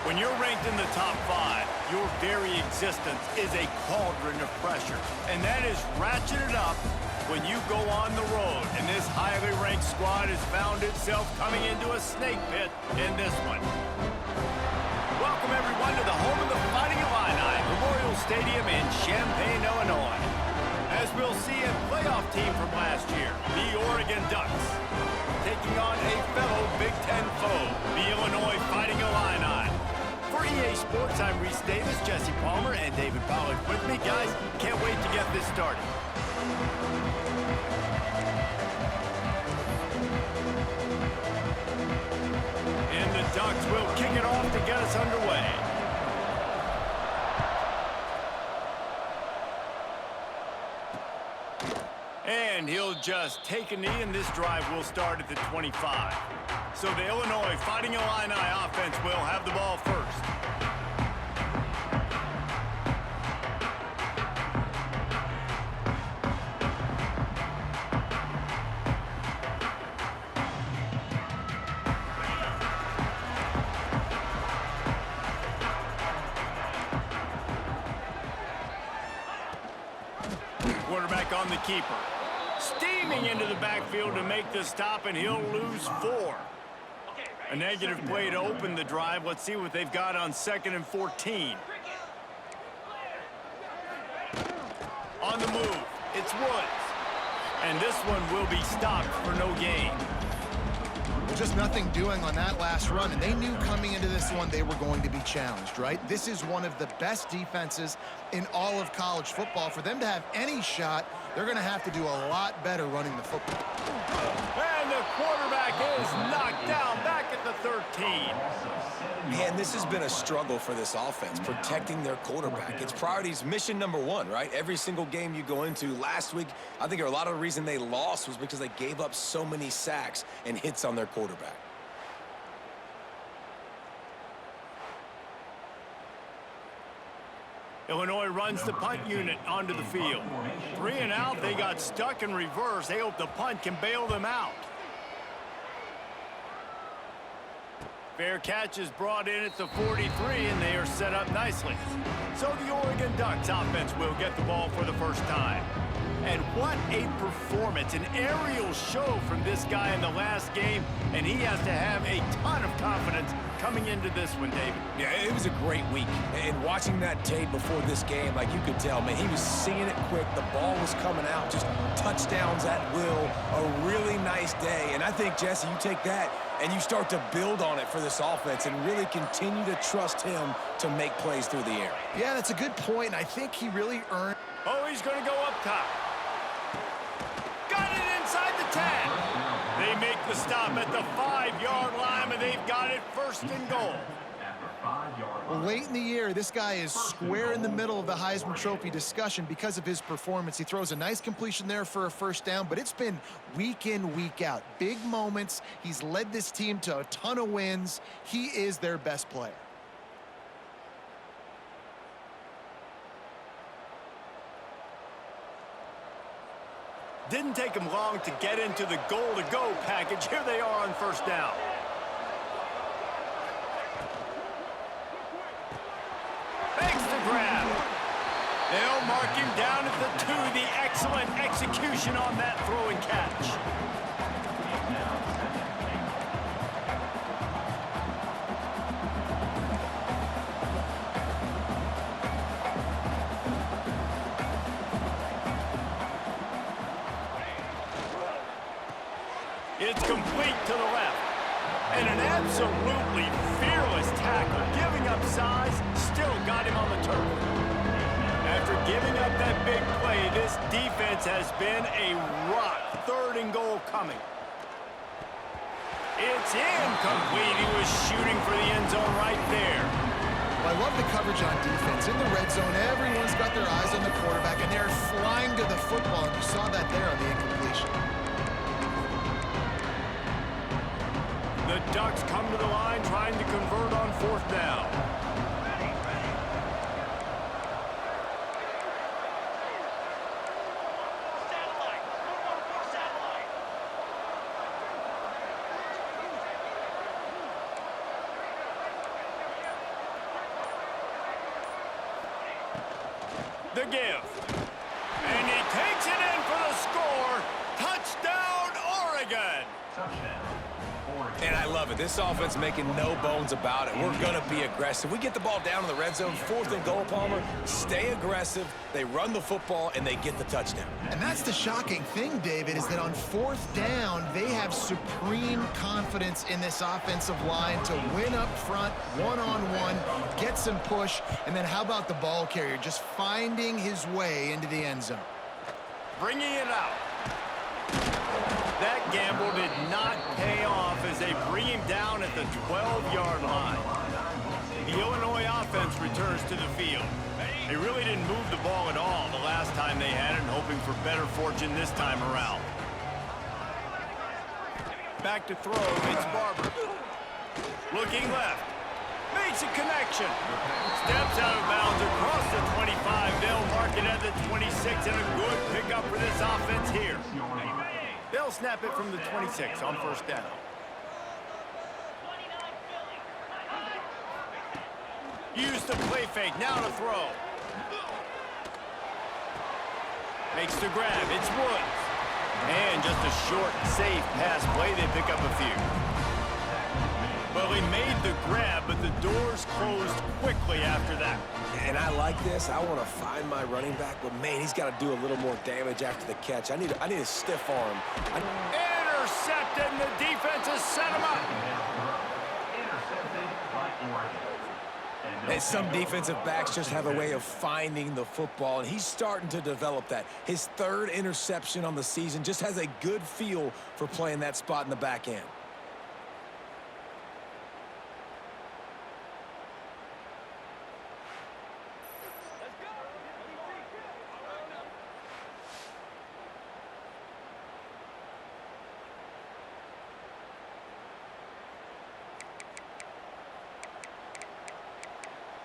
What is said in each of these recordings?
When you're ranked in the top 5, your very existence is a cauldron of pressure. And that is ratcheted up when you go on the road. And this highly ranked squad has found itself coming into a snake pit in this one. Welcome, everyone, to the home of the Fighting Illini, Memorial Stadium in Champaign, Illinois. As we'll see a playoff team from last year, the Oregon Ducks, taking on a fellow Big Ten foe, the Illinois Fighting Illini. For EA Sports, I'm Reese Davis, Jesse Palmer, and David Pollack with me. Guys, can't wait to get this started. And the Ducks will kick it off to get us underway. And he'll just take a knee, and this drive will start at the 25. So the Illinois Fighting Illini offense will have the ball first. Quarterback on the keeper. Steaming into the backfield to make the stop, and he'll lose 4. A negative play to open the drive. Let's see what they've got on 2nd and 14. On the move, it's Woods. And this one will be stopped for no gain. Just nothing doing on that last run, and they knew coming into this one they were going to be challenged, right? This is one of the best defenses in all of college football. For them to have any shot, they're going to have to do a lot better running the football. And the quarterback is knocked down back at the 13. Man, this has been a struggle for this offense, protecting their quarterback. It's priorities mission number 1, right? Every single game you go into. Last week, I think a lot of the reason they lost was because they gave up so many sacks and hits on their quarterback. Illinois runs the punt unit onto the field. 3 and out, they got stuck in reverse. They hope the punt can bail them out. Fair catch is brought in at the 43, and they are set up nicely. So the Oregon Ducks offense will get the ball for the first time. And what a performance, an aerial show from this guy in the last game, and he has to have a ton of confidence coming into this one, David. Yeah, it was a great week. And watching that tape before this game, like you could tell, man, he was seeing it quick. The ball was coming out, just touchdowns at will. A really nice day. And I think, Jesse, you take that and you start to build on it for this offense and really continue to trust him to make plays through the air. Yeah, that's a good point. I think he really earned... Oh, he's going to go up top. Got it inside the 10. They make the stop at the 5-yard line, and they've got it 1st and goal. Well, late in the year, this guy is square in the middle of the Heisman Trophy discussion because of his performance. He throws a nice completion there for a 1st down, but it's been week in, week out. Big moments. He's led this team to a ton of wins. He is their best player. Didn't take him long to get into the goal-to-go package. Here they are on 1st down. Thanks to grab. They'll mark him down at the 2. The excellent execution on that throw and catch. It's complete to the left. And an absolutely fearless tackle. Giving up size, still got him on the turf. After giving up that big play, this defense has been a rock. 3rd and goal coming. It's incomplete. He was shooting for the end zone right there. Well, I love the coverage on defense. In the red zone, everyone's got their eyes on the quarterback, and they're flying to the football. And you saw that there on the incompletion. The Ducks come to the line trying to convert on 4th down. The give. And he takes it in for the score. Touchdown, Oregon. And I love it. This offense making no bones about it. We're going to be aggressive. We get the ball down in the red zone, 4th and goal, Palmer. Stay aggressive. They run the football, and they get the touchdown. And that's the shocking thing, David, is that on 4th down, they have supreme confidence in this offensive line to win up front, one-on-one, get some push, and then how about the ball carrier just finding his way into the end zone? Bringing it out. That gamble did not pay off as they bring him down at the 12-yard line. The Illinois offense returns to the field. They really didn't move the ball at all the last time they had it, and hoping for better fortune this time around. Back to throw, it's Barber. Looking left. Makes a connection. Steps out of bounds across the 25. They'll mark it at the 26, and a good pickup for this offense here. They'll snap it from the 26 on 1st down. Use the play fake, now to throw. Makes the grab, it's Woods. And just a short, safe pass play, they pick up a few. Well, he made the grab, but the doors closed quickly after that. And I like this. I want to find my running back, but, man, he's got to do a little more damage after the catch. I need a stiff arm. Intercepted, and the defense has set him up. And some defensive backs just have a way of finding the football, and he's starting to develop that. His 3rd interception on the season, just has a good feel for playing that spot in the back end.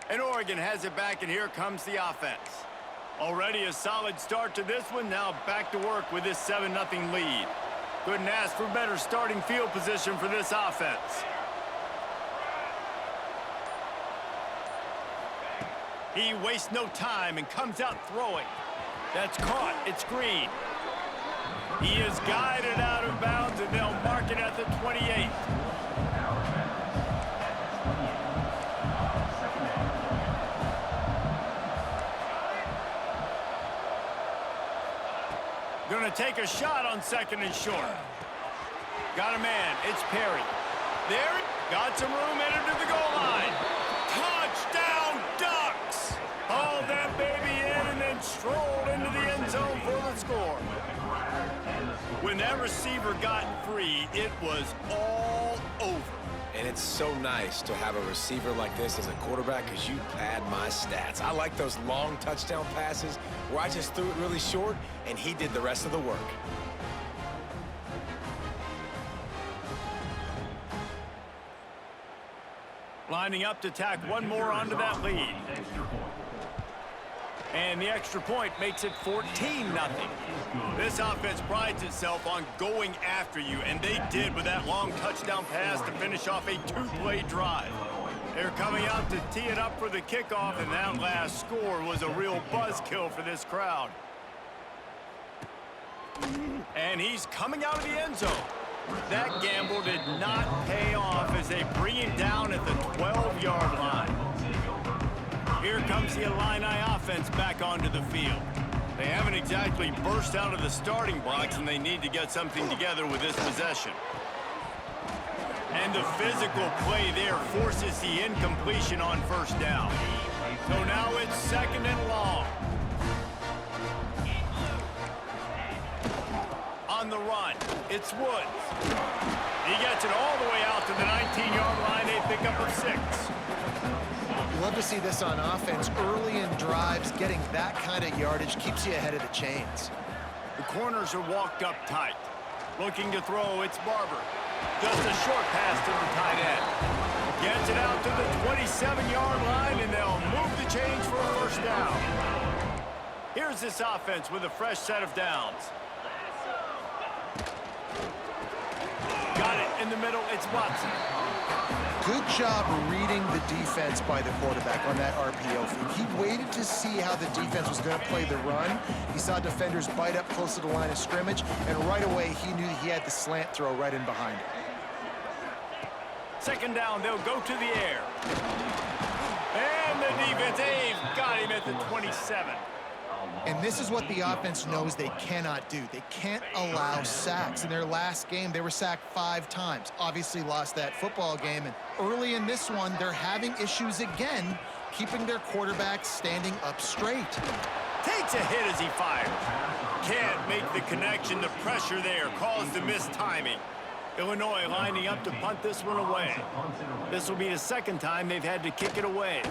And Oregon has it back, and here comes the offense. Already a solid start to this one. Now back to work with this 7-0 lead. Couldn't ask for better starting field position for this offense. He wastes no time and comes out throwing. That's caught. It's Green. He is guided out of bounds, and they'll mark it at the 28. Going to take a shot on 2nd and short. Got a man. It's Perry. There, got some room, headed to the goal line. Touchdown, Ducks! Hauled that baby in and then strolled into the end zone for the score. When that receiver got free, it was all over. And it's so nice to have a receiver like this as a quarterback because you pad my stats. I like those long touchdown passes where I just threw it really short and he did the rest of the work. Lining up to tack one more onto that lead. And the extra point makes it 14-0. This offense prides itself on going after you, and they did with that long touchdown pass to finish off a 2-play drive. They're coming out to tee it up for the kickoff, and that last score was a real buzzkill for this crowd. And he's coming out of the end zone. That gamble did not pay off as they bring him down at the 12-yard line. Here comes the Illini offense back onto the field. They haven't exactly burst out of the starting blocks, and they need to get something together with this possession. And the physical play there forces the incompletion on 1st down. So now it's 2nd and long. On the run, it's Woods. He gets it all the way out to the 19-yard line. They pick up a 6. You love to see this on offense. Early in drives, getting that kind of yardage keeps you ahead of the chains. The corners are walked up tight. Looking to throw, it's Barber. Just a short pass to the tight end. Gets it out to the 27-yard line, and they'll move the chains for a 1st down. Here's this offense with a fresh set of downs. Got it in the middle, it's Watson. Good job reading the defense by the quarterback on that RPO feed. He waited to see how the defense was going to play the run. He saw defenders bite up close to the line of scrimmage, and right away he knew he had the slant throw right in behind him. Second down, they'll go to the air. And the defense, they've got him at the 27. And this is what the offense knows they cannot do. They can't allow sacks. In their last game, they were sacked 5 times. Obviously lost that football game. And early in this one, they're having issues again, keeping their quarterback standing up straight. Takes a hit as he fires. Can't make the connection. The pressure there caused the missed timing. Illinois lining up to punt this one away. This will be the second time they've had to kick it away.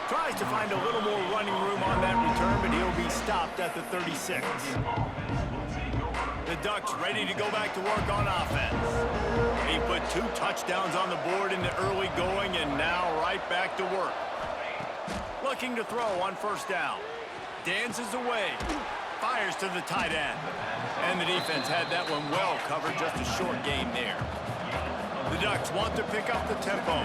Tries to find a little more running room on that return, but he'll be stopped at the 36. The Ducks ready to go back to work on offense. He put 2 touchdowns on the board in the early going, and now right back to work. Looking to throw on first down. Dances away. Fires to the tight end. And the defense had that one well covered, just a short gain there. The Ducks want to pick up the tempo.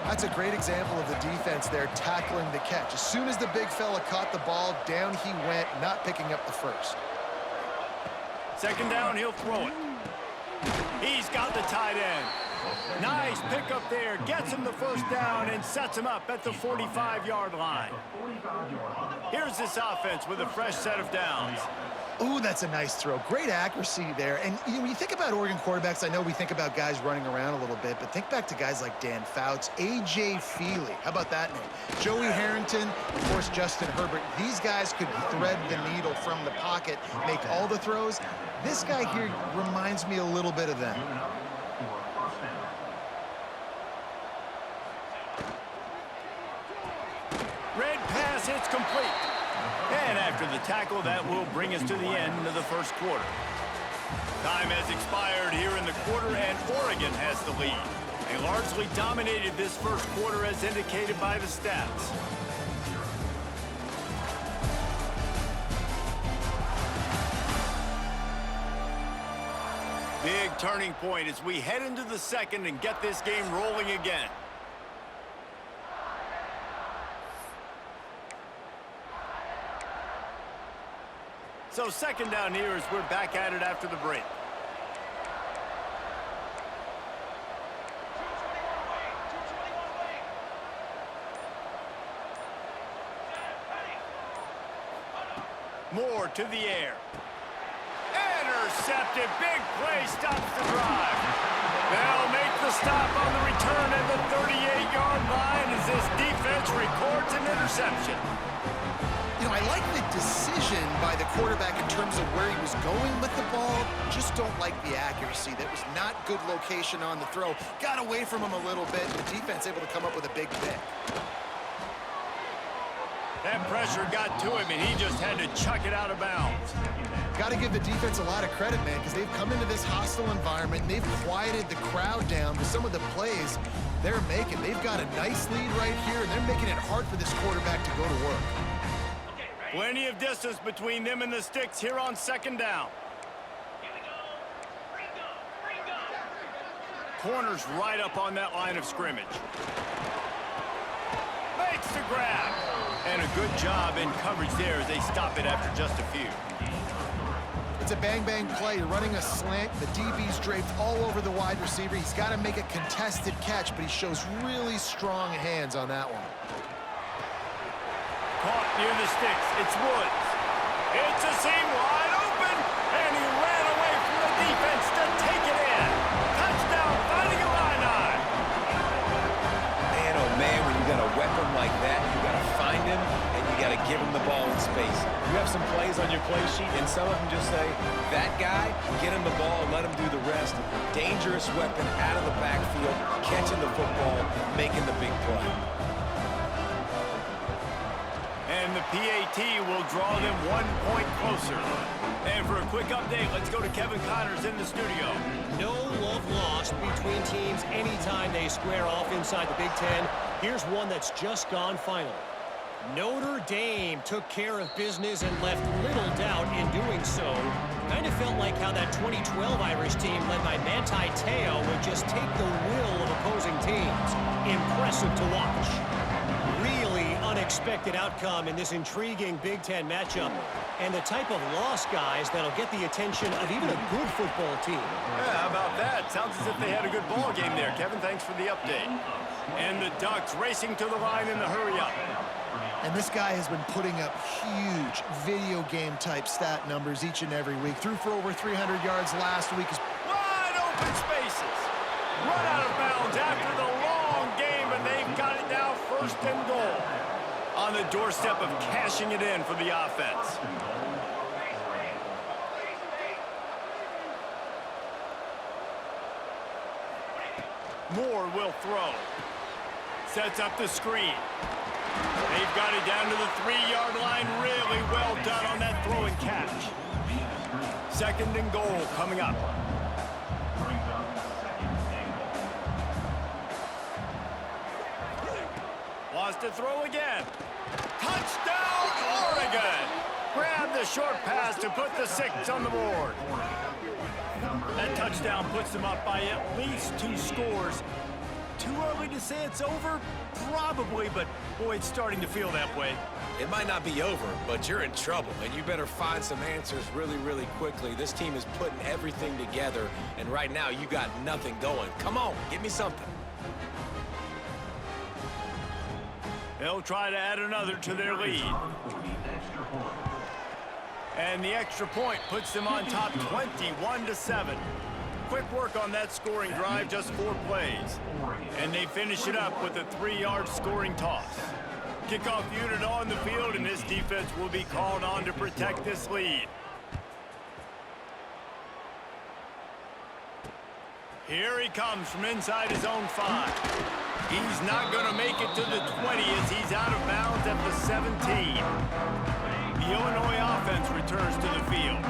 That's a great example of the defense there tackling the catch. As soon as the big fella caught the ball, down he went, not picking up the first. Second down, he'll throw it. He's got the tight end. Nice pickup there. Gets him the first down and sets him up at the 45-yard line. Here's this offense with a fresh set of downs. Ooh, that's a nice throw. Great accuracy there. And when you think about Oregon quarterbacks, I know we think about guys running around a little bit, but think back to guys like Dan Fouts, A.J. Feely. How about that name? Joey Harrington, of course, Justin Herbert. These guys could thread the needle from the pocket, make all the throws. This guy here reminds me a little bit of them. Red pass hits complete. And after the tackle, that will bring us to the end of the first quarter. Time has expired here in the quarter, and Oregon has the lead. They largely dominated this first quarter as indicated by the stats. Big turning point as we head into the second and get this game rolling again. So second down here as we're back at it after the break. Moore to the air. Intercepted. Big play stops the drive. They'll make the stop on the return at the 38-yard line as this defense records an interception. You know, I like the decision by the quarterback in terms of where he was going with the ball. Just don't like the accuracy. That was not good location on the throw. Got away from him a little bit. The defense able to come up with a big pick. That pressure got to him, and he just had to chuck it out of bounds. Got to give the defense a lot of credit, man, because they've come into this hostile environment, and they've quieted the crowd down with some of the plays they're making. They've got a nice lead right here, and they're making it hard for this quarterback to go to work. Plenty of distance between them and the sticks here on second down. Corners right up on that line of scrimmage. Makes the grab. And a good job in coverage there as they stop it after just a few. It's a bang-bang play. You're running a slant. The DB's draped all over the wide receiver. He's got to make a contested catch, but he shows really strong hands on that one. Caught near the sticks. It's Woods. It's a seam wide open, and he ran away from the defense to take it in. Touchdown, Fighting Illini. Man, oh man, when you got a weapon like that, you got to find him, and you got to give him the ball in space. You have some plays on your play sheet, and some of them just say, that guy, get him the ball, let him do the rest. Dangerous weapon out of the backfield, catching the football, making the big play. And the PAT will draw them 1 point closer. And for a quick update, let's go to Kevin Connors in the studio. No love lost between teams anytime they square off inside the Big Ten. Here's one that's just gone final. Notre Dame took care of business and left little doubt in doing so. Kind of felt like how that 2012 Irish team led by Manti Te'o would just take the will of opposing teams. Impressive to watch. Really unexpected outcome in this intriguing Big Ten matchup. And the type of loss, guys, that'll get the attention of even a good football team. Yeah, how about that? Sounds as if they had a good ball game there. Kevin, thanks for the update. And the Ducks racing to the line in the hurry-up. And this guy has been putting up huge video game type stat numbers each and every week. Threw for over 300 yards last week. Wide open spaces. Run out of bounds after the long game, and they've got it now first and goal. On the doorstep of cashing it in for the offense. Moore will throw. Sets up the screen. They've got it down to the 3-yard line. Really well done on that throw and catch. Second and goal coming up. Wants to throw again. Touchdown, Oregon! Grab the short pass to put the 6 on the board. That touchdown puts them up by at least 2 scores. Too early to say it's over? Probably, but boy, it's starting to feel that way. It might not be over, but you're in trouble, and you better find some answers really, really quickly. This team is putting everything together, and right now you got nothing going. Come on, give me something. They'll try to add another to their lead. And the extra point puts them on top 21-7. Quick work on that scoring drive, just 4 plays. And they finish it up with a 3-yard scoring toss. Kickoff unit on the field, and this defense will be called on to protect this lead. Here he comes from inside his own 5. He's not going to make it to the 20 as he's out of bounds at the 17. The Illinois offense returns to the field.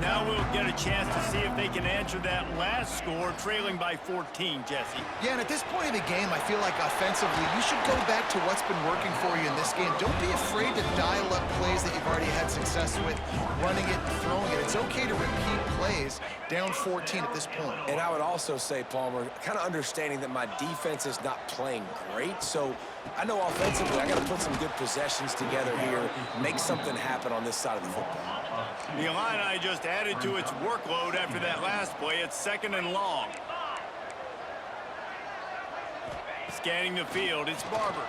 Now we'll get a chance to see if they can answer that last score, trailing by 14, Jesse. Yeah, and at this point of the game, I feel like offensively, you should go back to what's been working for you in this game. Don't be afraid to dial up plays that you've already had success with, running it and throwing it. It's okay to repeat plays down 14 at this point. And I would also say, Palmer, kind of understanding that my defense is not playing great, so I know offensively I got to put some good possessions together here, make something happen on this side of the football. The Illini just added to its workload after that last play. It's 2nd and long. Scanning the field, it's Barber.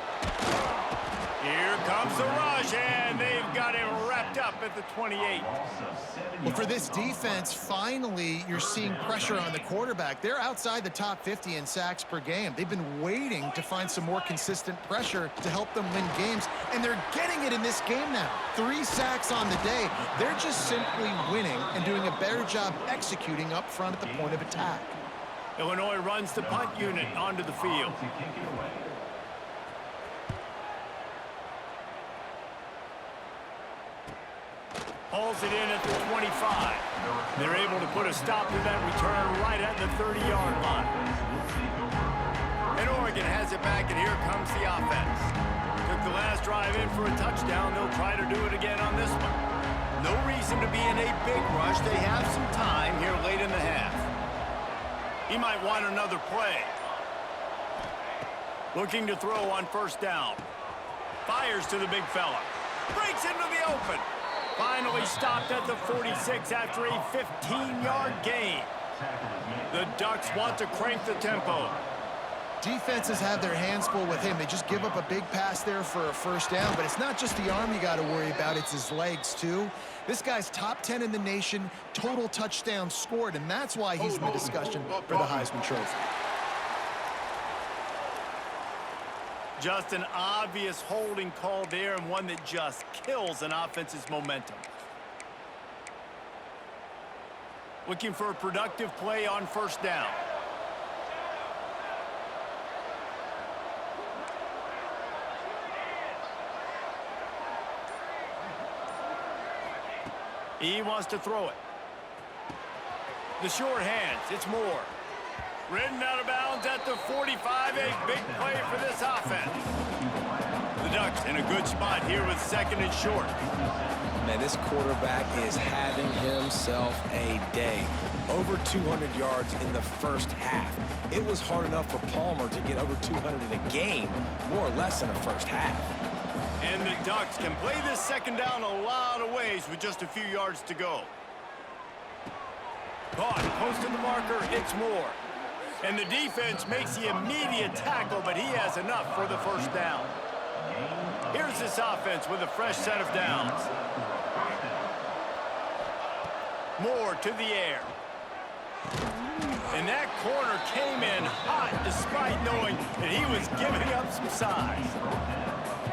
Here comes the rush, and they've got him wrapped up at the 28. Well, for this defense, finally, you're seeing pressure on the quarterback. They're outside the top 50 in sacks per game. They've been waiting to find some more consistent pressure to help them win games, and they're getting it in this game now. 3 sacks on the day. They're just simply winning and doing a better job executing up front at the point of attack. Illinois runs the punt unit onto the field. Hauls it in at the 25. They're able to put a stop to that return right at the 30-yard line. And Oregon has it back, and here comes the offense. Took the last drive in for a touchdown. They'll try to do it again on this one. No reason to be in a big rush. They have some time here late in the half. He might want another play. Looking to throw on first down. Fires to the big fella. Breaks into the open. Finally stopped at the 46 after a 15-yard gain. The Ducks want to crank the tempo. Defenses have their hands full with him. They just give up a big pass there for a first down, but it's not just the arm you got to worry about, it's his legs too. This guy's top 10 in the nation, total touchdowns scored, and that's why he's in the discussion for the Heisman Trophy. Just an obvious holding call there, and one that just kills an offense's momentum. Looking for a productive play on first down. He wants to throw it. The short hands, it's Moore. Ridden out of bounds at the 45, a big play for this offense. The Ducks in a good spot here with 2nd and short. Man, this quarterback is having himself a day. Over 200 yards in the first half. It was hard enough for Palmer to get over 200 in a game, more or less in the first half. And the Ducks can play this second down a lot of ways with just a few yards to go. Caught close to the marker, it's Moore. And the defense makes the immediate tackle, but he has enough for the first down. Here's this offense with a fresh set of downs. Moore to the air. And that corner came in hot despite knowing that he was giving up some size.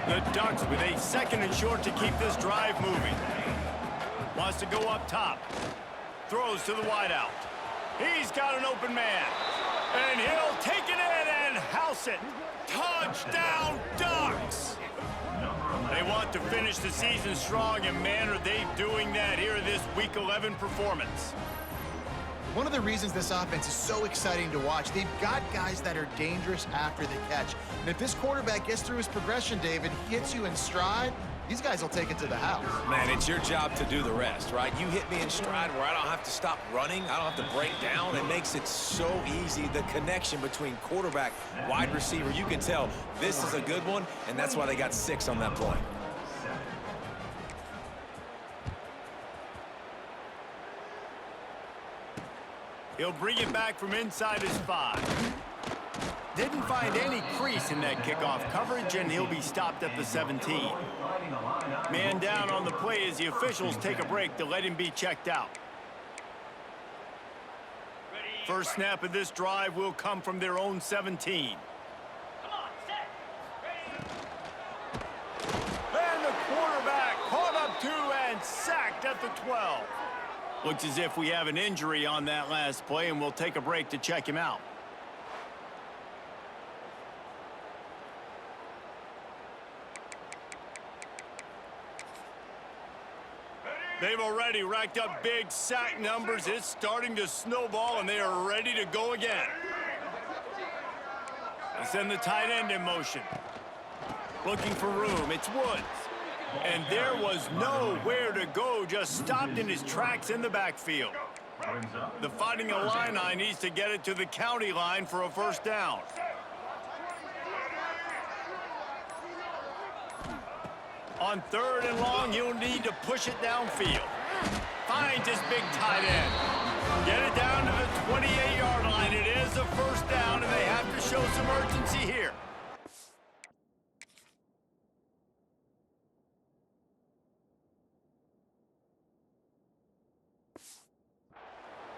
The Ducks with a second and short to keep this drive moving. Wants to go up top. Throws to the wideout. He's got an open man. And he'll take it in and house it. Touchdown, Ducks! They want to finish the season strong, and man, are they doing that here in this Week 11 performance. One of the reasons this offense is so exciting to watch, they've got guys that are dangerous after the catch. And if this quarterback gets through his progression, David, hits you in stride, these guys will take it to the house. Man, it's your job to do the rest, right? You hit me in stride where I don't have to stop running. I don't have to break down. It makes it so easy. The connection between quarterback, wide receiver, you can tell this is a good one, and that's why they got 6 on that play. He'll bring it back from inside his 5. Didn't find any crease in that kickoff coverage, and he'll be stopped at the 17. Man down on the play as the officials take a break to let him be checked out. First snap of this drive will come from their own 17. And the quarterback caught up to and sacked at the 12. Looks as if we have an injury on that last play, and we'll take a break to check him out. They've already racked up big sack numbers. It's starting to snowball, and they are ready to go again. They send the tight end in motion. Looking for room. It's Woods. And there was nowhere to go, just stopped in his tracks in the backfield. The Fighting Illini needs to get it to the county line for a first down. On 3rd and long, he'll need to push it downfield. Finds his big tight end. Get it down to the 28-yard line. It is a first down, and they have to show some urgency here.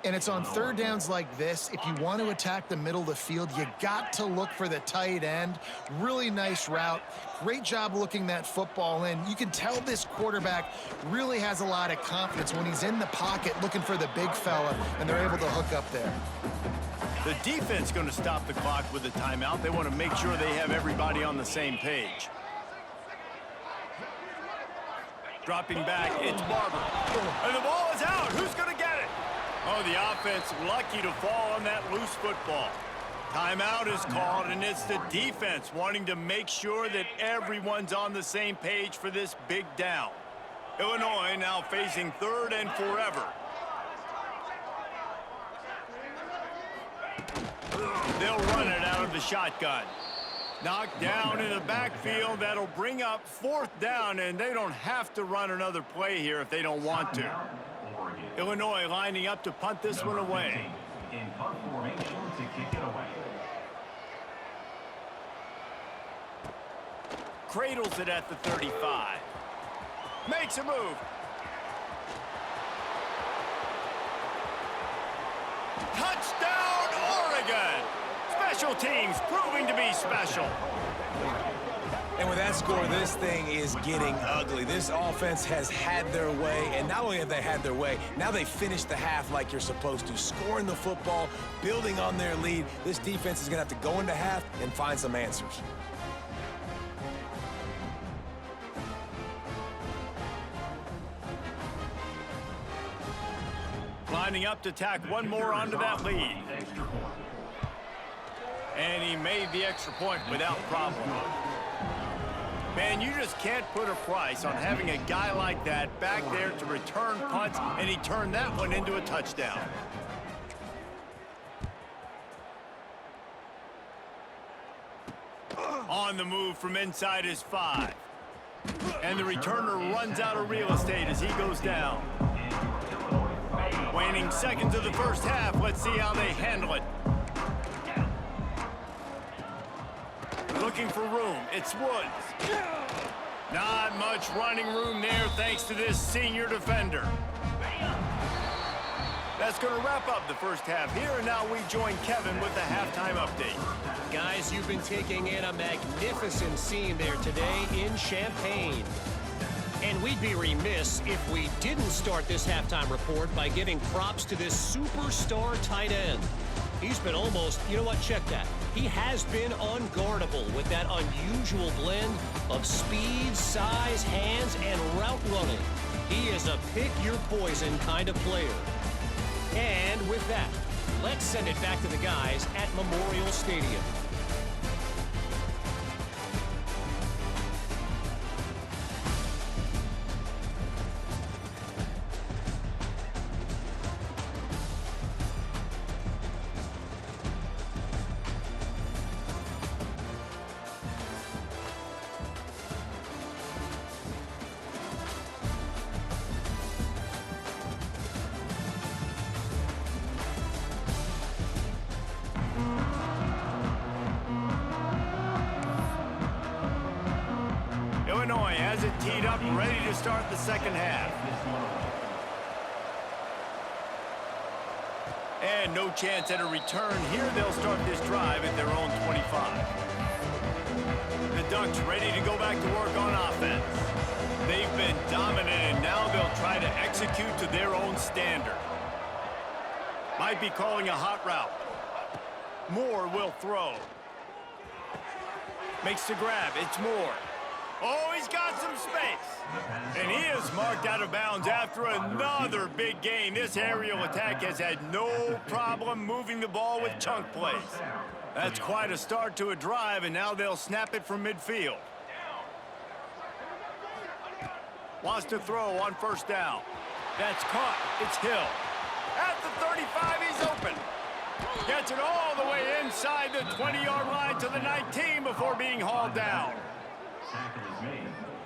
And it's on 3rd downs like this. If you want to attack the middle of the field, you got to look for the tight end. Really nice route. Great job looking that football in. You can tell this quarterback really has a lot of confidence when he's in the pocket looking for the big fella, and they're able to hook up there. The defense going to stop the clock with a timeout. They want to make sure they have everybody on the same page. Dropping back, it's Barber. And the ball is out. Who's going to get it? Oh, the offense lucky to fall on that loose football. Timeout is called, and it's the defense wanting to make sure that everyone's on the same page for this big down. Illinois now facing 3rd and forever. They'll run it out of the shotgun. Knocked down in the backfield. That'll bring up 4th down, and they don't have to run another play here if they don't want to. Illinois lining up to punt this one away. In punt formation to kick it away. Cradles it at the 35. Makes a move. Touchdown, Oregon! Special teams proving to be special. And with that score, this thing is getting ugly. This offense has had their way, and not only have they had their way, now they finished the half like you're supposed to, scoring the football, building on their lead. This defense is going to have to go into half and find some answers. Lining up to tack one more onto that lead. And he made the extra point without problem. Man, you just can't put a price on having a guy like that back there to return punts, and he turned that one into a touchdown. On the move from inside his 5. And the returner runs out of real estate as he goes down. Waning seconds of the first half. Let's see how they handle it. Looking for room. It's Woods. Not much running room there thanks to this senior defender. That's going to wrap up the first half here, and now we join Kevin with the halftime update. Guys, you've been taking in a magnificent scene there today in Champaign. And we'd be remiss if we didn't start this halftime report by giving props to this superstar tight end. He's been almost, you know what, check that. He has been unguardable with that unusual blend of speed, size, hands, and route running. He is a pick-your-poison kind of player. And with that, let's send it back to the guys at Memorial Stadium. Illinois has it teed up, ready to start the second half. And no chance at a return here. They'll start this drive at their own 25. The Ducks ready to go back to work on offense. They've been dominant, and now they'll try to execute to their own standard. Might be calling a hot route. Moore will throw. Makes the grab. It's Moore. Oh, he's got some space. And he is marked out of bounds after another big gain. This aerial attack has had no problem moving the ball with chunk plays. That's quite a start to a drive, and now they'll snap it from midfield. Wants to throw on first down. That's caught. It's Hill. At the 35, he's open. Gets it all the way inside the 20-yard line to the 19 before being hauled down.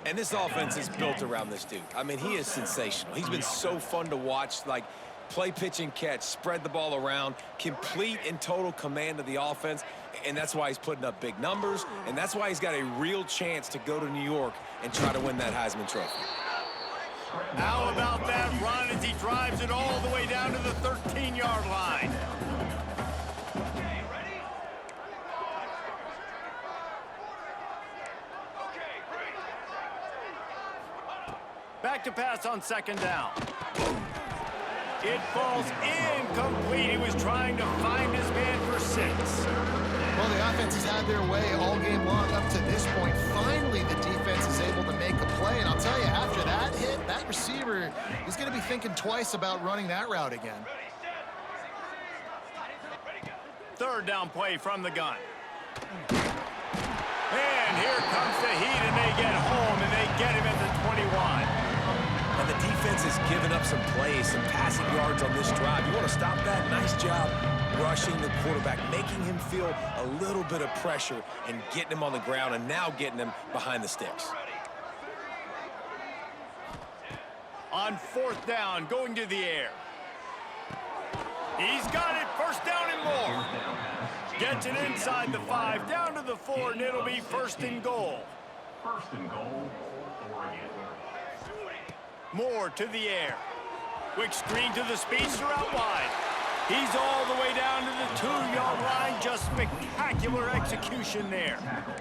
And this offense is built around this dude. I mean, he is sensational. He's been so fun to watch, like play, pitch, and catch, spread the ball around, complete and total command of the offense, and that's why he's putting up big numbers, and that's why he's got a real chance to go to New York and try to win that Heisman Trophy. How about that run as he drives it all the way down to the 13-yard line? Back to pass on second down. It falls incomplete. He was trying to find his man for 6. Well, the offense has had their way all game long up to this point. Finally, the defense is able to make a play. And I'll tell you, after that hit, that receiver is going to be thinking twice about running that route again. Third down play from the gun. And here comes the heat, and they get home, and they get him at the 21. And the defense has given up some plays, some passing yards on this drive. You want to stop that? Nice job rushing the quarterback, making him feel a little bit of pressure and getting him on the ground, and now getting him behind the sticks. On fourth down, going to the air. He's got it. First down and more. Gets it inside the 5, down to the 4, and it'll be first and goal. First and goal, Oregon. Moore to the air. Quick screen to the speedster out wide. He's all the way down to the 2-yard line. Just spectacular execution there. Tackle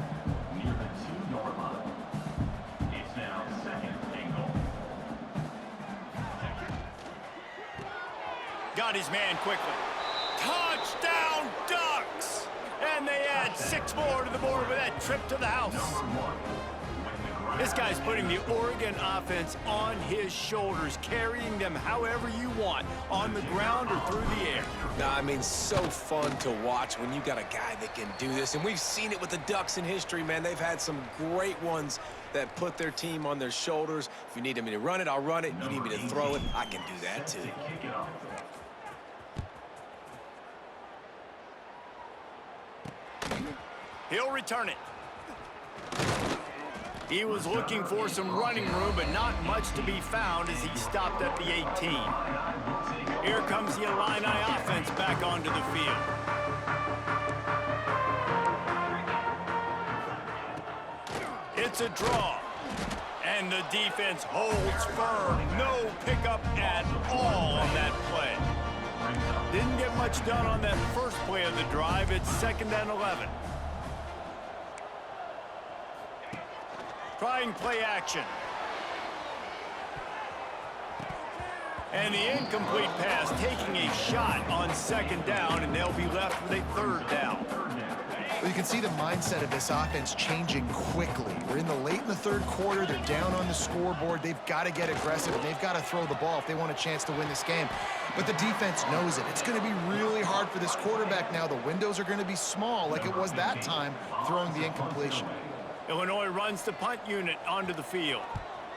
near the 2-yard line. It's now second and goal. Got his man quickly. Touchdown, Ducks! And they add 6 more to the board with that trip to the house. Number 1, when the This guy's putting the Oregon offense on his shoulders, carrying them however you want, on the ground or through the air. Nah, I mean, so fun to watch when you got a guy that can do this. And we've seen it with the Ducks in history, man. They've had some great ones that put their team on their shoulders. If you need me to run it, I'll run it. You need me to throw it, I can do that too. He'll return it. He was looking for some running room, but not much to be found as he stopped at the 18. Here comes the Illini offense back onto the field. It's a draw. And the defense holds firm. No pickup at all on that play. Didn't get much done on that first play of the drive. It's 2nd and 11. Trying play action. And the incomplete pass, taking a shot on 2nd down, and they'll be left with a 3rd down. Well, you can see the mindset of this offense changing quickly. We're in the 3rd quarter. They're down on the scoreboard. They've got to get aggressive, and they've got to throw the ball if they want a chance to win this game. But the defense knows it. It's going to be really hard for this quarterback now. The windows are going to be small like it was that time throwing the incompletion. Illinois runs the punt unit onto the field.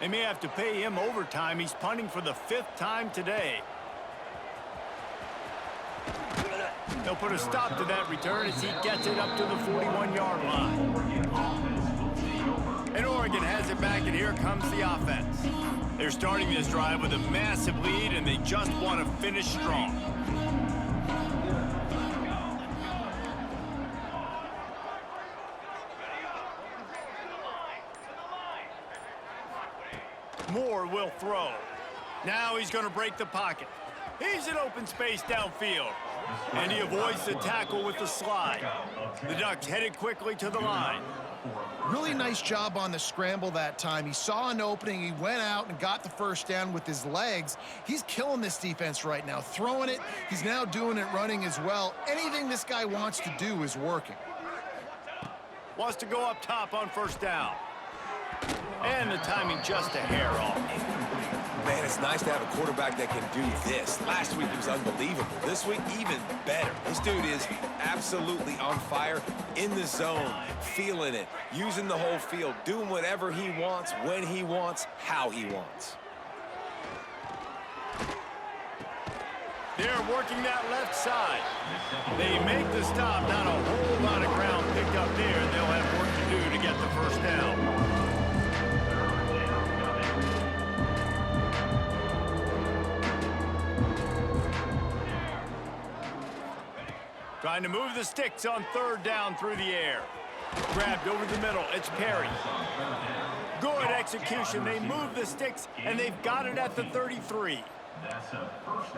They may have to pay him overtime. He's punting for the 5th time today. They'll put a stop to that return as he gets it up to the 41-yard line. And Oregon has it back, and here comes the offense. They're starting this drive with a massive lead, and they just want to finish strong. Moore will throw. Now he's going to break the pocket. He's in open space downfield. And he avoids the tackle with the slide. The Ducks headed quickly to the line. Really nice job on the scramble that time. He saw an opening. He went out and got the 1st down with his legs. He's killing this defense right now. Throwing it. He's now doing it running as well. Anything this guy wants to do is working. Wants to go up top on 1st down. And the timing just a hair off. Man, it's nice to have a quarterback that can do this. Last week he was unbelievable. This week, even better. This dude is absolutely on fire, in the zone, feeling it, using the whole field, doing whatever he wants, when he wants, how he wants. They're working that left side. They make the stop. Not a whole lot of ground picked up there. They'll have work to do to get the 1st down. Trying to move the sticks on 3rd down through the air. Grabbed over the middle. It's Perry. Good execution. They move the sticks, and they've got it at the 33.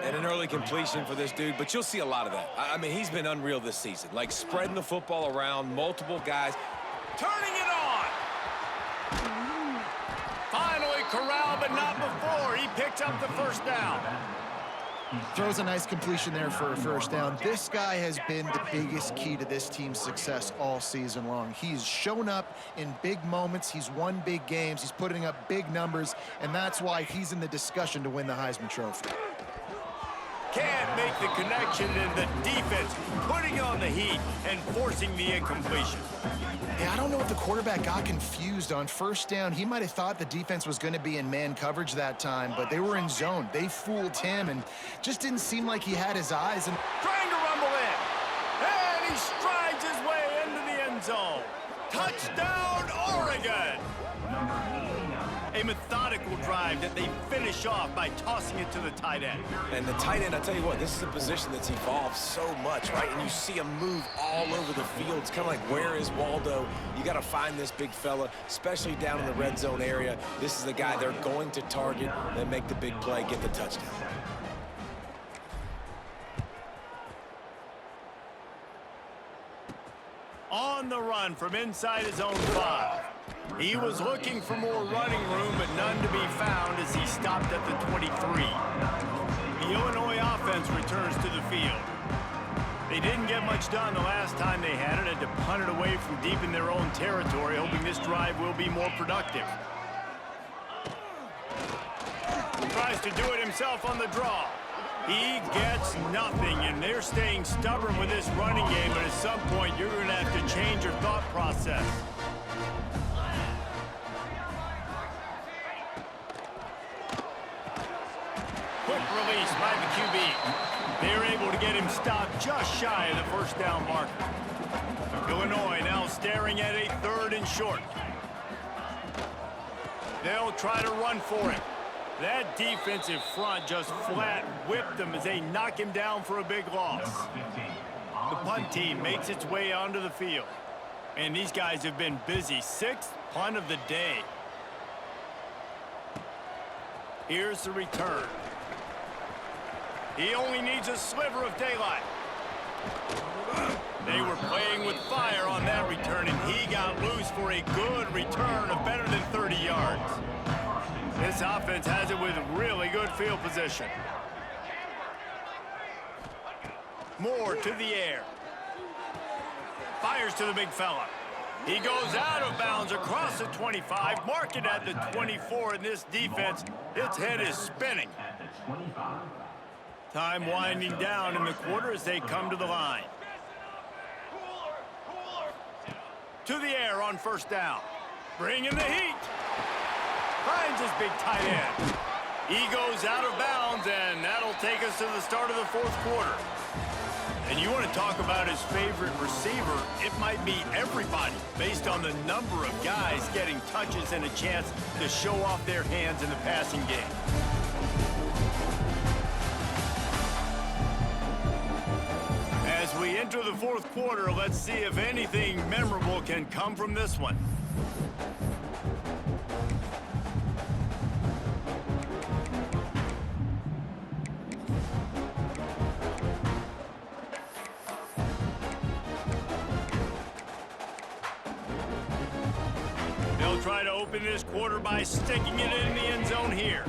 And an early completion for this dude, but you'll see a lot of that. I mean, he's been unreal this season. Like spreading the football around, multiple guys. Turning it on. Finally corralled, but not before. He picks up the 1st down. Throws a nice completion there for a 1st down. This guy has been the biggest key to this team's success all season long. He's shown up in big moments. He's won big games. He's putting up big numbers, and that's why he's in the discussion to win the Heisman Trophy. Can't make the connection, and the defense putting on the heat and forcing the incompletion. Yeah, I don't know if the quarterback got confused on 1st down. He might have thought the defense was going to be in man coverage that time, but they were in zone. They fooled him and just didn't seem like he had his eyes. And trying to rumble in. And he strides his way into the end zone. Touchdown, Oregon! A methodical drive that they finish off by tossing it to the tight end. And the tight end, I tell you what, this is a position that's evolved so much, right? And you see him move all over the field. It's kind of like, where is Waldo? You got to find this big fella, especially down in the red zone area. This is the guy they're going to target and make the big play, get the touchdown. On the run from inside his own 5. He was looking for more running room, but none to be found as he stopped at the 23. The Illinois offense returns to the field. They didn't get much done the last time they had it, had to punt it away from deep in their own territory, hoping this drive will be more productive. Tries to do it himself on the draw. He gets nothing, and they're staying stubborn with this running game, but at some point, you're going to have to change your thought process. Quick release by the QB. They're able to get him stopped just shy of the first down marker. Illinois now staring at a 3rd and short. They'll try to run for it. That defensive front just flat whipped him as they knock him down for a big loss. The punt team makes its way onto the field. And these guys have been busy. 6th punt of the day. Here's the return. He only needs a sliver of daylight. They were playing with fire on that return, and he got loose for a good return of better than 30 yards. This offense has it with really good field position. Moore to the air. Fires to the big fella. He goes out of bounds across the 25, mark it at the 24, and this defense, its head is spinning. Time winding down in the quarter as they come to the line. To the air on first down. Bringing the heat. Finds his big tight end. He goes out of bounds, and that'll take us to the start of the 4th quarter. And you want to talk about his favorite receiver, it might be everybody, based on the number of guys getting touches and a chance to show off their hands in the passing game. As we enter the 4th quarter, let's see if anything memorable can come from this one. They'll try to open this quarter by sticking it in the end zone here.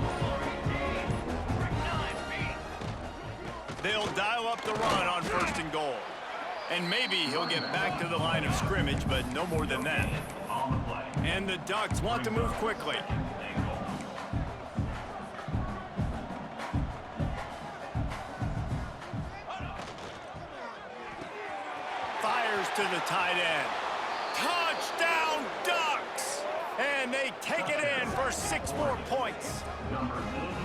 They'll dial up the run on 1st and goal. And maybe he'll get back to the line of scrimmage, but no more than that. And the Ducks want to move quickly. Fires to the tight end. Touchdown, Ducks! And they take it in for 6 more points.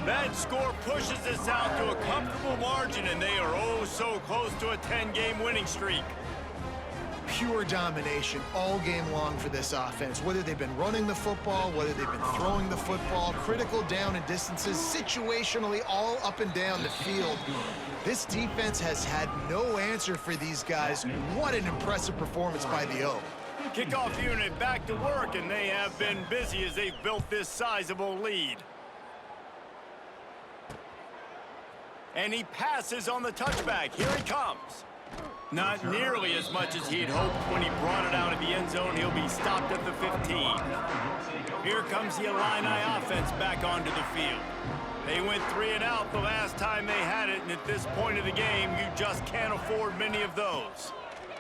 That score pushes us out to a comfortable margin, and they are oh so close to a 10-game winning streak. Pure domination all game long for this offense. Whether they've been running the football, whether they've been throwing the football, critical down and distances, situationally all up and down the field. This defense has had no answer for these guys. What an impressive performance by the O. Kickoff unit back to work, and they have been busy as they've built this sizable lead. And he passes on the touchback. Here he comes. Not nearly as much as he'd hoped when he brought it out of the end zone. He'll be stopped at the 15. Here comes the Illini offense back onto the field. They went 3 and out the last time they had it, and at this point of the game, you just can't afford many of those.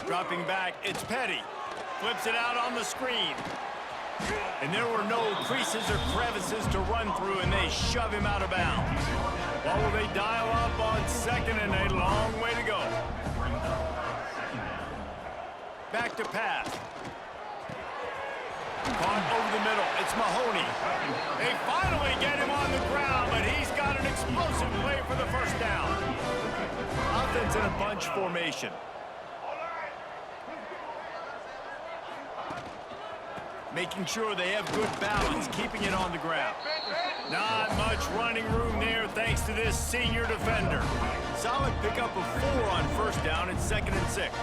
Dropping back, it's Petty. Flips it out on the screen. And there were no creases or crevices to run through, and they shove him out of bounds. Well, will they dial up on 2nd and a long way to go? Back to pass. Caught over the middle. It's Mahoney. They finally get him on the ground, but he's got an explosive play for the first down. Offense in a bunch formation. Making sure they have good balance, keeping it on the ground. Not much running room there thanks to this senior defender. Solid pickup of 4 on first down and 2nd and 6.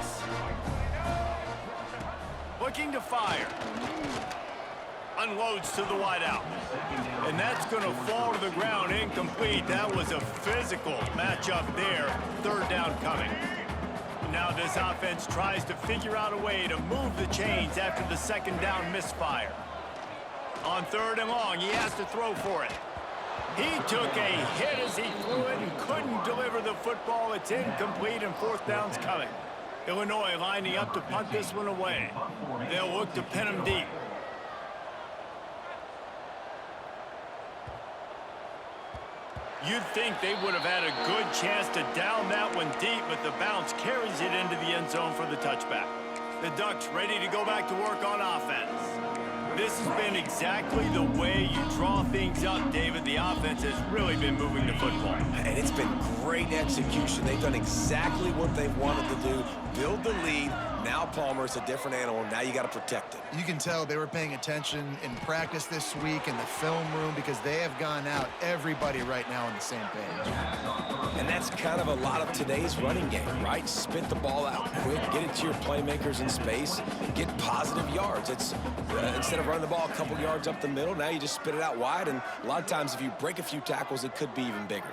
Looking to fire. Unloads to the wideout. And that's going to fall to the ground incomplete. That was a physical matchup there. 3rd down coming. Now this offense tries to figure out a way to move the chains after the 2nd down misfire. On 3rd and long, he has to throw for it. He took a hit as he threw it and couldn't deliver the football. It's incomplete and fourth down's coming. Illinois lining up to punt this one away. They'll look to pin him deep. You'd think they would have had a good chance to down that one deep, but the bounce carries it into the end zone for the touchback. The Ducks ready to go back to work on offense. This has been exactly the way you draw things up, David. The offense has really been moving the football. And it's been great execution. They've done exactly what they've wanted to do. Build the lead. Now Palmer's a different animal. Now you got to protect it. You can tell they were paying attention in practice this week in the film room because they have gone out, everybody right now on the same page. And that's kind of a lot of today's running game, right? Spit the ball out quick, get it to your playmakers in space, get positive yards. It's instead of running the ball a couple yards up the middle, now you just spit it out wide, and a lot of times if you break a few tackles, it could be even bigger.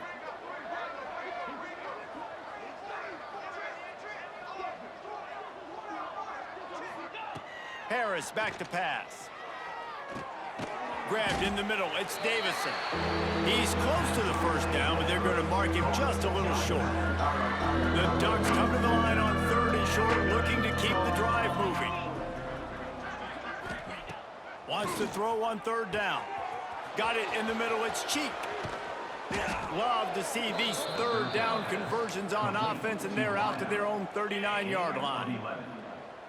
Harris back to pass. Grabbed in the middle. It's Davison. He's close to the first down, but they're going to mark him just a little short. The Ducks come to the line on 3rd and short, looking to keep the drive moving. Wants to throw on 3rd down. Got it in the middle. It's Cheek. Love to see these 3rd down conversions on offense, and they're out to their own 39-yard line.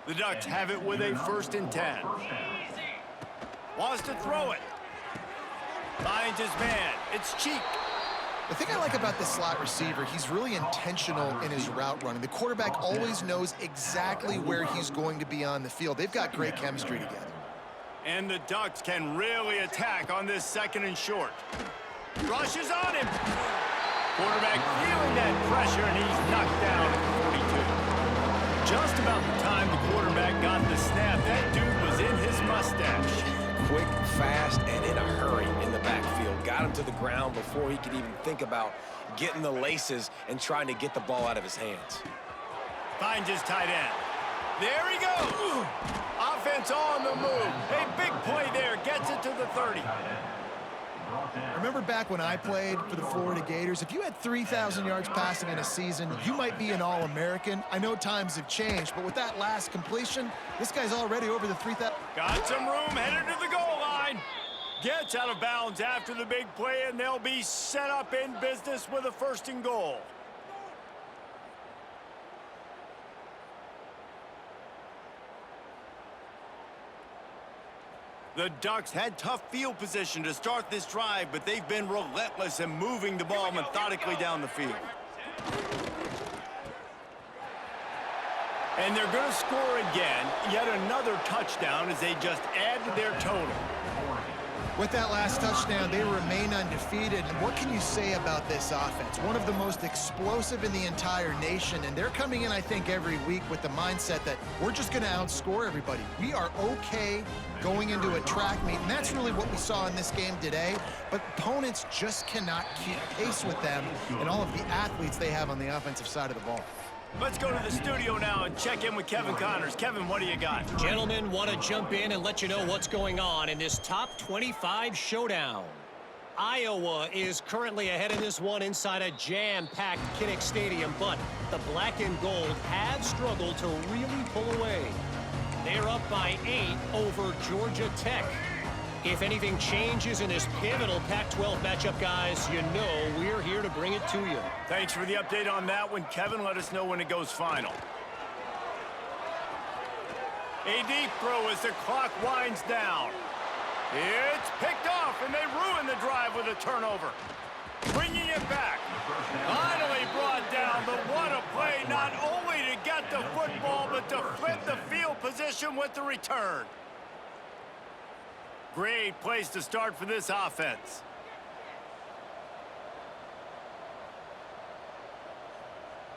The Ducks have it with a 1st and 10. Wants to throw it. Finds his man. It's Cheek. The thing I like about the slot receiver, he's really intentional in his route running. The quarterback always knows exactly where he's going to be on the field. They've got great chemistry together. And the Ducks can really attack on this 2nd and short. Rushes on him. Quarterback feeling that pressure, and he's knocked down at 42. Just about the time the quarterback got the snap, that dude was in his mustache. Quick, fast, and in a hurry in the backfield. Got him to the ground before he could even think about getting the laces and trying to get the ball out of his hands. Finds his tight end. There he goes. Offense on the move. A big play there. Gets it to the 30. Remember back when I played for the Florida Gators, if you had 3,000 yards passing in a season, you might be an All-American. I know times have changed, but with that last completion, this guy's already over the 3,000. Got some room, headed to the goal line. Gets out of bounds after the big play, and they'll be set up in business with a 1st and goal. The Ducks had tough field position to start this drive, but they've been relentless in moving the ball methodically down the field. And they're going to score again, yet another touchdown as they just add to their total. With that last touchdown, they remain undefeated. And what can you say about this offense? One of the most explosive in the entire nation. And they're coming in, I think, every week with the mindset that we're just going to outscore everybody. We are okay going into a track meet. And that's really what we saw in this game today. But opponents just cannot keep pace with them and all of the athletes they have on the offensive side of the ball. Let's go to the studio now and check in with Kevin Connors. Kevin, what do you got? Gentlemen, want to jump in and let you know what's going on in this top 25 showdown. Iowa is currently ahead in this one inside a jam-packed Kinnick Stadium, but the black and gold have struggled to really pull away. They're up by 8 over Georgia Tech. If anything changes in this pivotal Pac-12 matchup, guys, you know we're here to bring it to you. Thanks for the update on that one, Kevin. Let us know when it goes final. A deep throw as the clock winds down. It's picked off, and they ruin the drive with a turnover. Bringing it back. Finally brought down, but what a play, not only to get the football, but to flip the field position with the return. Great place to start for this offense.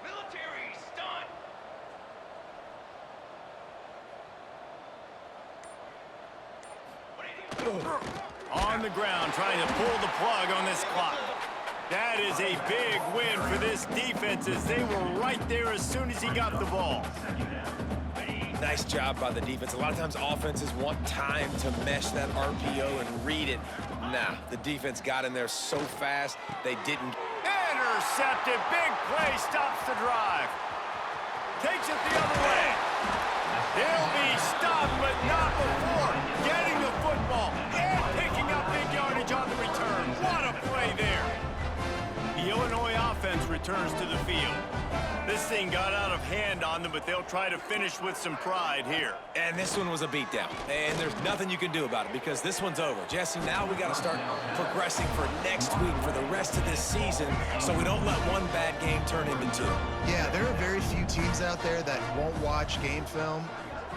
Military stunt. On the ground, trying to pull the plug on this clock. That is a big win for this defense as they were right there as soon as he got the ball. Nice job by the defense. A lot of times offenses want time to mesh that RPO and read it. Nah, the defense got in there so fast, they didn't. Intercepted. Big play stops the drive. Takes it the other way. He'll be stopped, but not before getting the football and picking up big yardage on the return. What a play there. The Illinois offense returns to the field. This thing got out of hand on them, but they'll try to finish with some pride here. And this one was a beatdown. And there's nothing you can do about it because this one's over. Jesse, now we got to start progressing for next week, for the rest of this season, so we don't let one bad game turn into two. Yeah, there are very few teams out there that won't watch game film,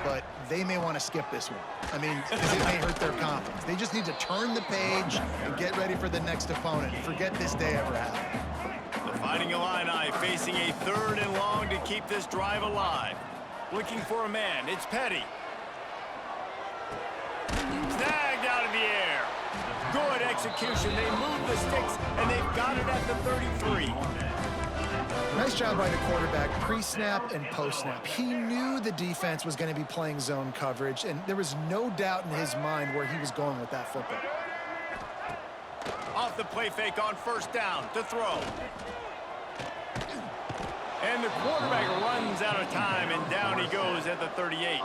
but they may want to skip this one. I mean, because it may hurt their confidence. They just need to turn the page and get ready for the next opponent. Forget this day ever happened. The Fighting Illini facing a 3rd and long to keep this drive alive. Looking for a man. It's Petty. Snagged out of the air. Good execution. They move the sticks, and they've got it at the 33. Nice job by the quarterback, pre-snap and post-snap. He knew the defense was going to be playing zone coverage, and there was no doubt in his mind where he was going with that football. Off the play fake on 1st down to throw. And the quarterback runs out of time, and down he goes at the 38.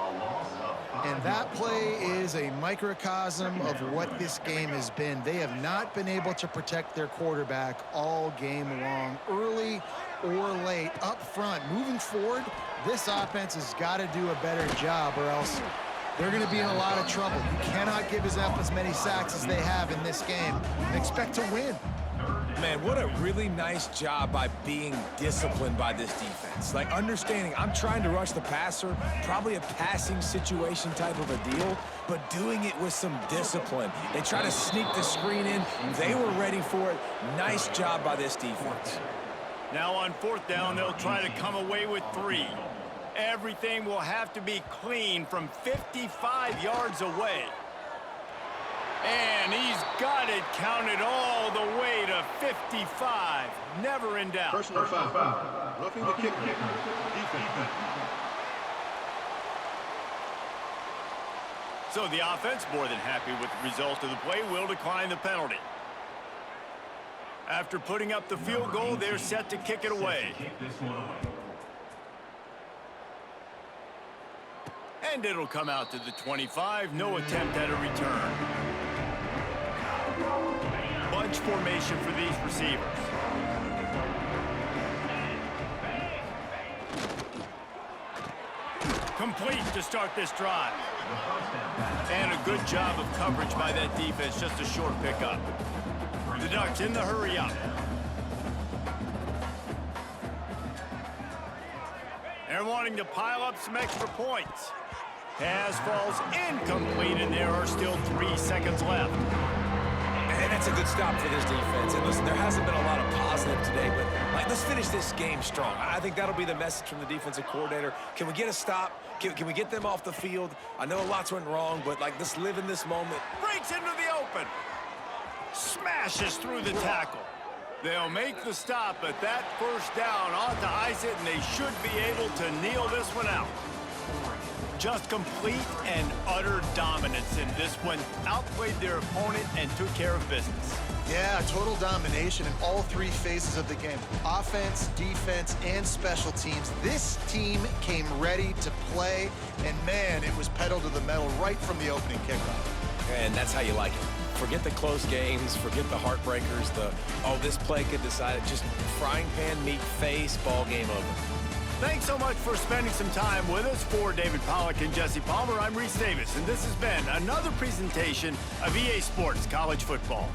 And that play is a microcosm of what this game has been. They have not been able to protect their quarterback all game long, early or late, up front. Moving forward, this offense has got to do a better job, or else they're going to be in a lot of trouble. You cannot give up as many sacks as they have in this game and expect to win. Man, what a really nice job by being disciplined by this defense. Like, understanding I'm trying to rush the passer, probably a passing situation type of a deal, but doing it with some discipline. They try to sneak the screen in. They were ready for it. Nice job by this defense. Now on 4th down, they'll try to come away with 3. Everything will have to be clean from 55 yards away. And he's got it counted all the way to 55. Never in doubt. Personal foul. Roughing the kick. Defense. So the offense, more than happy with the result of the play, will decline the penalty. After putting up the field goal, they're set to kick it away. And it'll come out to the 25. No attempt at a return. Bunch formation for these receivers. Complete to start this drive. And a good job of coverage by that defense. Just a short pickup. The Ducks in the hurry up. They're wanting to pile up some extra points. Pass falls incomplete, and there are still 3 seconds left. And that's a good stop for this defense. And listen, there hasn't been a lot of positive today, but let's finish this game strong. I think that'll be the message from the defensive coordinator. Can we get a stop? Can we get them off the field? I know lots went wrong, but let's live in this moment. Breaks into the open. Smashes through the tackle. They'll make the stop, but that 1st down ought to ice it, and they should be able to kneel this one out. Just complete and utter dominance in this one. Outplayed their opponent and took care of business. Yeah, total domination in all 3 phases of the game. Offense, defense, and special teams. This team came ready to play, and man, it was pedal to the metal right from the opening kickoff. And that's how you like it. Forget the close games, forget the heartbreakers, this play could decide it. Just frying pan meet face, ball game over. Thanks so much for spending some time with us. For David Pollack and Jesse Palmer, I'm Reese Davis, and this has been another presentation of EA Sports College Football.